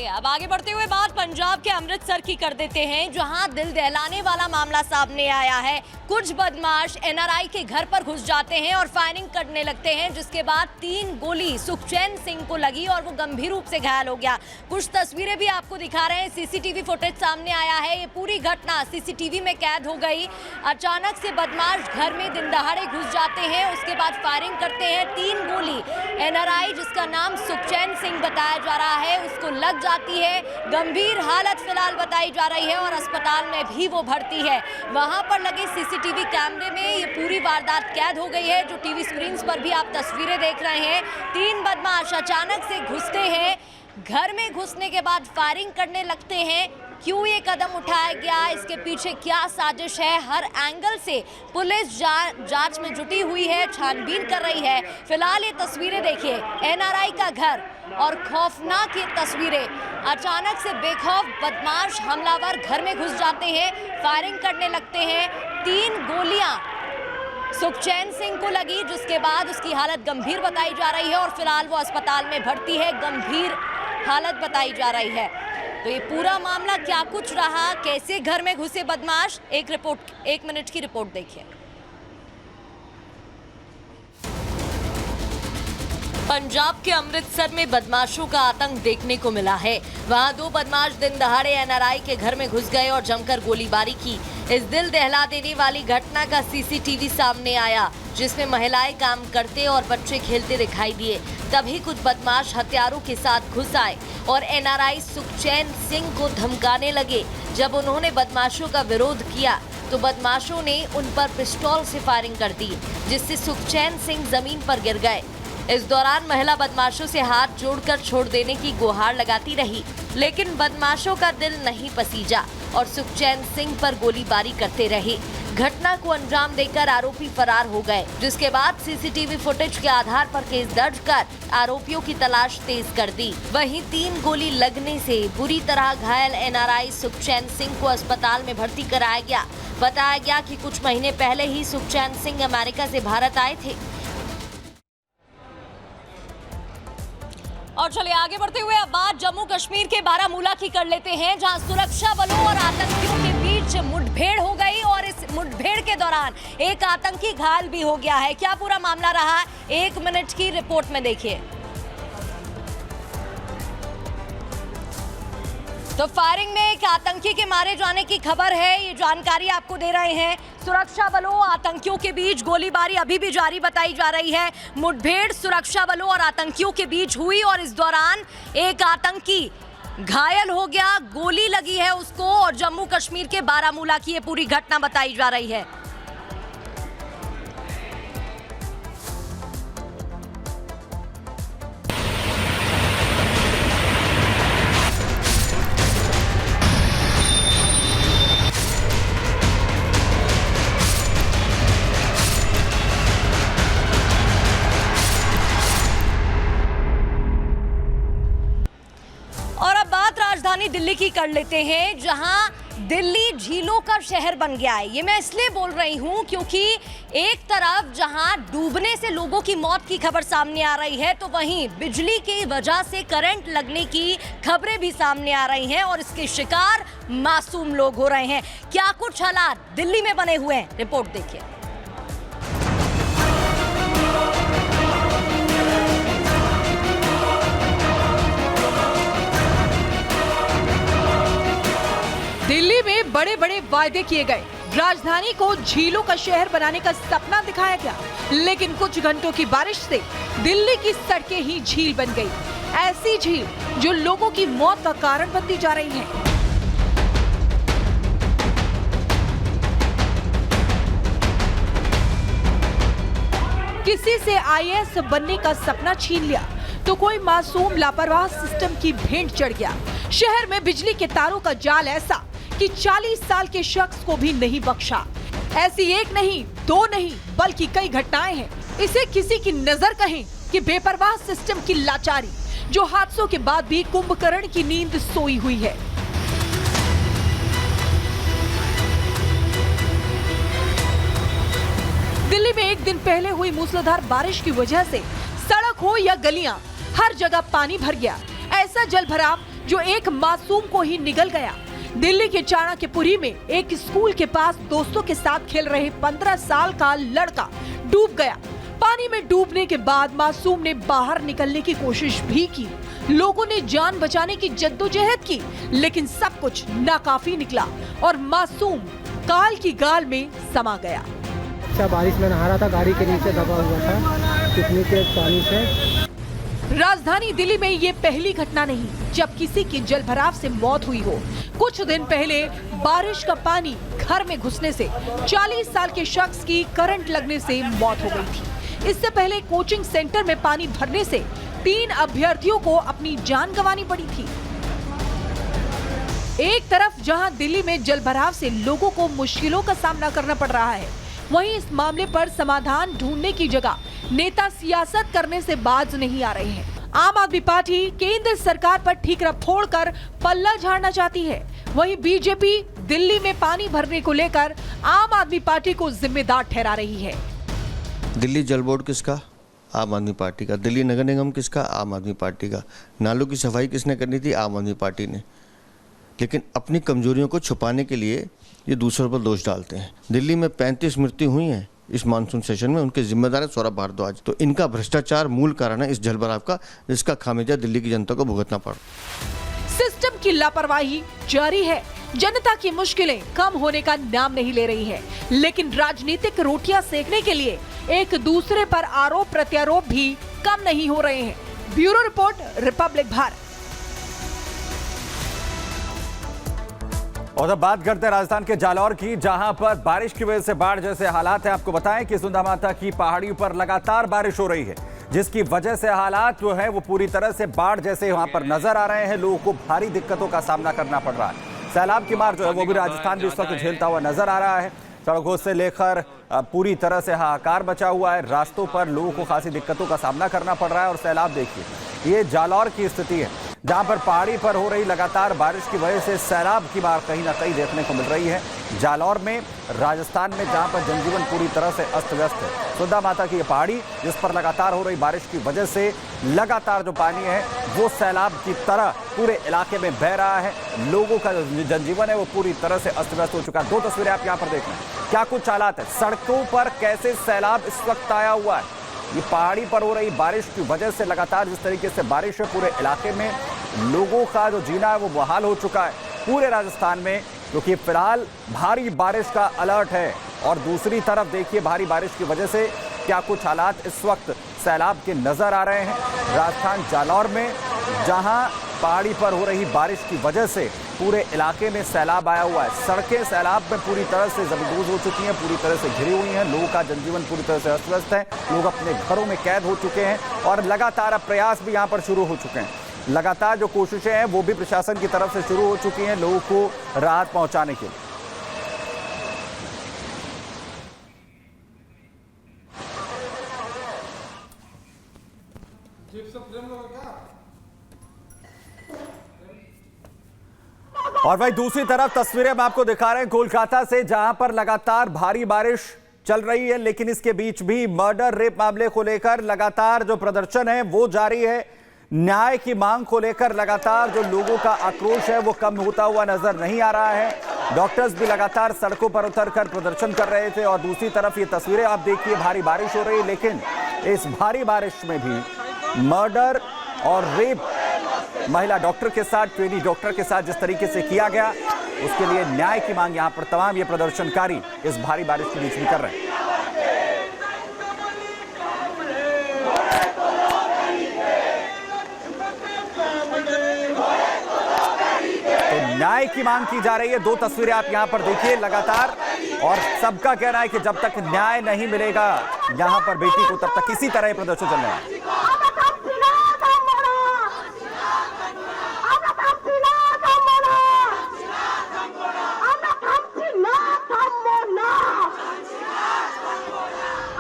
चलिए अब आगे बढ़ते हुए बात पंजाब के अमृतसर की कर देते हैं, जहां दिल दहलाने वाला मामला सामने आया है। कुछ बदमाश एनआरआई के घर पर घुस जाते हैं और फायरिंग करने लगते हैं, जिसके बाद 3 गोली सुखचैन सिंह को लगी और वो गंभीर रूप से घायल हो गया। कुछ तस्वीरें भी आपको दिखा रहे हैं, सीसीटीवी फुटेज सामने आया है। ये पूरी घटना सीसीटीवी में कैद हो गई। अचानक से बदमाश घर में दिन दहाड़े घुस जाते हैं, उसके बाद फायरिंग करते हैं। 3 गोली एनआरआई जिसका नाम सुखचैन सिंह बताया जा रहा है उसको लग जाती है। गंभीर हालत फिलहाल बताई जा रही है और अस्पताल में भी वो भर्ती है। वहां पर लगे सीसीटीवी कैमरे में ये पूरी वारदात कैद हो गई है, जो टीवी स्क्रीन पर भी आप तस्वीरें देख रहे हैं। 3 बदमाश अचानक से घुसते हैं, घर में घुसने के बाद फायरिंग करने लगते हैं। क्यों ये कदम उठाया गया, इसके पीछे क्या साजिश है, हर एंगल से पुलिस जांच में जुटी हुई है, छानबीन कर रही है। फिलहाल ये तस्वीरें देखिए, एनआरआई का घर और खौफनाक ये तस्वीरें। अचानक से बेखौफ बदमाश हमलावर घर में घुस जाते हैं, फायरिंग करने लगते हैं। 3 गोलियां सुखचैन सिंह को लगी, जिसके बाद उसकी हालत गंभीर बताई जा रही है और फिलहाल वो अस्पताल में भर्ती है। गंभीर हालत बताई जा रही है। तो ये पूरा मामला क्या कुछ रहा, कैसे घर में घुसे बदमाश, एक मिनट की रिपोर्ट देखिए। पंजाब के अमृतसर में बदमाशों का आतंक देखने को मिला है। वहां 2 बदमाश दिन दहाड़े एनआरआई के घर में घुस गए और जमकर गोलीबारी की। इस दिल दहला देने वाली घटना का सीसीटीवी सामने आया, जिसमें महिलाएं काम करते और बच्चे खेलते दिखाई दिए। तभी कुछ बदमाश हथियारों के साथ घुस आए और एनआरआई सुखचैन सिंह को धमकाने लगे। जब उन्होंने बदमाशों का विरोध किया तो बदमाशों ने उन पर पिस्तौल से फायरिंग कर दी, जिससे सुखचैन सिंह जमीन पर गिर गए। इस दौरान महिला बदमाशों से हाथ जोड़कर छोड़ देने की गुहार लगाती रही, लेकिन बदमाशों का दिल नहीं पसीजा और सुखचैन सिंह पर गोलीबारी करते रहे। घटना को अंजाम देकर आरोपी फरार हो गए, जिसके बाद सीसीटीवी फुटेज के आधार पर केस दर्ज कर आरोपियों की तलाश तेज कर दी। वहीं 3 गोली लगने से बुरी तरह घायल एनआरआई सुखचैन सिंह को अस्पताल में भर्ती कराया गया। बताया गया कि कुछ महीने पहले ही सुखचैन सिंह अमेरिका से भारत आए थे। और चलिए आगे बढ़ते हुए अब बात जम्मू कश्मीर के बारामूला की कर लेते हैं, जहां सुरक्षा बलों और आतंकियों के बीच मुठभेड़ हो गई और इस मुठभेड़ के दौरान एक आतंकी घायल भी हो गया है। क्या पूरा मामला रहा, 1 मिनट की रिपोर्ट में देखिए। तो फायरिंग में एक आतंकी के मारे जाने की खबर है, ये जानकारी आपको दे रहे हैं। सुरक्षा बलों आतंकियों के बीच गोलीबारी अभी भी जारी बताई जा रही है। मुठभेड़ सुरक्षा बलों और आतंकियों के बीच हुई और इस दौरान एक आतंकी घायल हो गया, गोली लगी है उसको और जम्मू कश्मीर के बारामूला की ये पूरी घटना बताई जा रही है। राजधानी दिल्ली की कर लेते हैं, जहां दिल्ली झीलों का शहर बन गया है। ये मैं इसलिए बोल रही हूं क्योंकि एक तरफ जहां डूबने से लोगों की मौत की खबर सामने आ रही है, तो वहीं बिजली की वजह से करंट लगने की खबरें भी सामने आ रही हैं और इसके शिकार मासूम लोग हो रहे हैं। क्या कुछ हालात दिल्ली में बने हुए हैं, रिपोर्ट देखिए। दिल्ली में बड़े बड़े वायदे किए गए, राजधानी को झीलों का शहर बनाने का सपना दिखाया गया, लेकिन कुछ घंटों की बारिश से दिल्ली की सड़कें ही झील बन गई। ऐसी झील जो लोगों की मौत का कारण बनती जा रही है। किसी से आईएएस बनने का सपना छीन लिया तो कोई मासूम लापरवाह सिस्टम की भेंट चढ़ गया। शहर में बिजली के तारों का जाल ऐसा कि 40 साल के शख्स को भी नहीं बख्शा। ऐसी एक नहीं, 2 नहीं, बल्कि कई घटनाएं हैं। इसे किसी की नजर कहें कि बेपरवाह सिस्टम की लाचारी, जो हादसों के बाद भी कुंभकर्ण की नींद सोई हुई है। दिल्ली में एक दिन पहले हुई मूसलाधार बारिश की वजह से सड़क हो या गलियां, हर जगह पानी भर गया। ऐसा जल भराव जो एक मासूम को ही निगल गया। दिल्ली के चाणक्यपुरी में एक स्कूल के पास दोस्तों के साथ खेल रहे 15 साल का लड़का डूब गया। पानी में डूबने के बाद मासूम ने बाहर निकलने की कोशिश भी की। लोगों ने जान बचाने की जद्दोजहद की, लेकिन सब कुछ नाकाफी निकला और मासूम काल की गाल में समा गया। अच्छा, बारिश में नहा रहा था, गाड़ी के नीचे दबा हुआ था कितनी तेज पानी से। राजधानी दिल्ली में ये पहली घटना नहीं जब किसी की जलभराव से मौत हुई हो। कुछ दिन पहले बारिश का पानी घर में घुसने से 40 साल के शख्स की करंट लगने से मौत हो गई थी। इससे पहले कोचिंग सेंटर में पानी भरने से 3 अभ्यर्थियों को अपनी जान गंवानी पड़ी थी। एक तरफ जहां दिल्ली में जलभराव से लोगों को मुश्किलों का सामना करना पड़ रहा है, वहीं इस मामले पर समाधान ढूंढने की जगह नेता सियासत करने से बाज नहीं आ रहे हैं। आम आदमी पार्टी केंद्र सरकार पर ठीकरा फोड़कर पल्ला झाड़ना चाहती है, वहीं बीजेपी दिल्ली में पानी भरने को लेकर आम आदमी पार्टी को जिम्मेदार ठहरा रही है। दिल्ली जल बोर्ड किसका? आम आदमी पार्टी का। दिल्ली नगर निगम किसका? आम आदमी पार्टी का। नालों की सफाई किसने करनी थी? आम आदमी पार्टी ने। लेकिन अपनी कमजोरियों को छुपाने के लिए ये दूसरों पर दोष डालते हैं। दिल्ली में 35 मृत्यु हुई हैं इस मानसून सेशन में, उनके जिम्मेदार है सौरभ भारद्वाज। तो इनका भ्रष्टाचार मूल कारण है इस जलभराव का, जिसका खामियाजा दिल्ली की जनता को भुगतना पड़ा। सिस्टम की लापरवाही जारी है। जनता की मुश्किलें कम होने का नाम नहीं ले रही है, लेकिन राजनीतिक रोटियां सेकने के लिए एक दूसरे पर आरोप प्रत्यारोप भी कम नहीं हो रहे हैं। Bureau report, Republic Bharat. और अब बात करते हैं राजस्थान के जालौर की, जहां पर बारिश की वजह से बाढ़ जैसे हालात हैं। आपको बताएं कि सुंदा माता की पहाड़ियों पर लगातार बारिश हो रही है, जिसकी वजह से हालात जो है वो पूरी तरह से बाढ़ जैसे वहां पर नजर आ रहे हैं। लोगों को भारी दिक्कतों का सामना करना पड़ रहा है। सैलाब की मार जो है वो भी राजस्थान भी इस वक्त झेलता हुआ नजर आ रहा है। सड़कों से लेकर पूरी तरह से हाहाकार मचा हुआ है। रास्तों पर लोगों को खासी दिक्कतों का सामना करना पड़ रहा है। और सैलाब देखिए, ये जालौर की स्थिति है, जहां पर पहाड़ी पर हो रही लगातार बारिश की वजह से सैलाब की मार कहीं ना कहीं देखने को मिल रही है। जालौर में, राजस्थान में, जहां पर जनजीवन पूरी तरह से अस्त व्यस्त है। सुंदा माता की ये पहाड़ी, जिस पर लगातार हो रही बारिश की वजह से लगातार जो पानी है वो सैलाब की तरह पूरे इलाके में बह रहा है। लोगों का जो जनजीवन है वो पूरी तरह से अस्त व्यस्त हो चुका है। 2 तस्वीरें आप यहाँ पर देख रहे हैं, क्या कुछ हालात है। सड़कों पर कैसे सैलाब इस वक्त आया हुआ है। ये पहाड़ी पर हो रही बारिश की वजह से लगातार जिस तरीके से बारिश है, पूरे इलाके में लोगों का जो जीना है वो बहाल हो चुका है पूरे राजस्थान में, क्योंकि फिलहाल भारी बारिश का अलर्ट है। और दूसरी तरफ देखिए, भारी बारिश की वजह से क्या कुछ हालात इस वक्त सैलाब के नजर आ रहे हैं। राजस्थान जालौर में, जहां पहाड़ी पर हो रही बारिश की वजह से पूरे इलाके में सैलाब आया हुआ है। सड़कें सैलाब में पूरी तरह से जबरदस्त हो चुकी हैं, पूरी तरह से घिरी हुई हैं। लोगों का जनजीवन पूरी तरह से अस्त व्यस्त है। लोग अपने घरों में कैद हो चुके हैं और लगातार अब प्रयास भी यहाँ पर शुरू हो चुके हैं। लगातार जो कोशिशें हैं वो भी प्रशासन की तरफ से शुरू हो चुकी हैं लोगों को राहत पहुंचाने के लिए। और भाई दूसरी तरफ तस्वीरें हम आपको दिखा रहे हैं कोलकाता से, जहां पर लगातार भारी बारिश चल रही है, लेकिन इसके बीच भी मर्डर रेप मामले को लेकर लगातार जो प्रदर्शन है वो जारी है। न्याय की मांग को लेकर लगातार जो लोगों का आक्रोश है वो कम होता हुआ नजर नहीं आ रहा है। डॉक्टर्स भी लगातार सड़कों पर उतरकर प्रदर्शन कर रहे थे। और दूसरी तरफ ये तस्वीरें आप देखिए, भारी बारिश हो रही है, लेकिन इस भारी बारिश में भी मर्डर और रेप महिला डॉक्टर के साथ, ट्रेनी डॉक्टर के साथ जिस तरीके से किया गया, उसके लिए न्याय की मांग यहां पर तमाम ये प्रदर्शनकारी इस भारी बारिश के बीच भी कर रहे हैं। तो न्याय की मांग की जा रही है। 2 तस्वीरें आप यहां पर देखिए लगातार, और सबका कहना है कि जब तक न्याय नहीं मिलेगा यहां पर बेटी को, तब तक किसी तरह प्रदर्शन चल रहा है।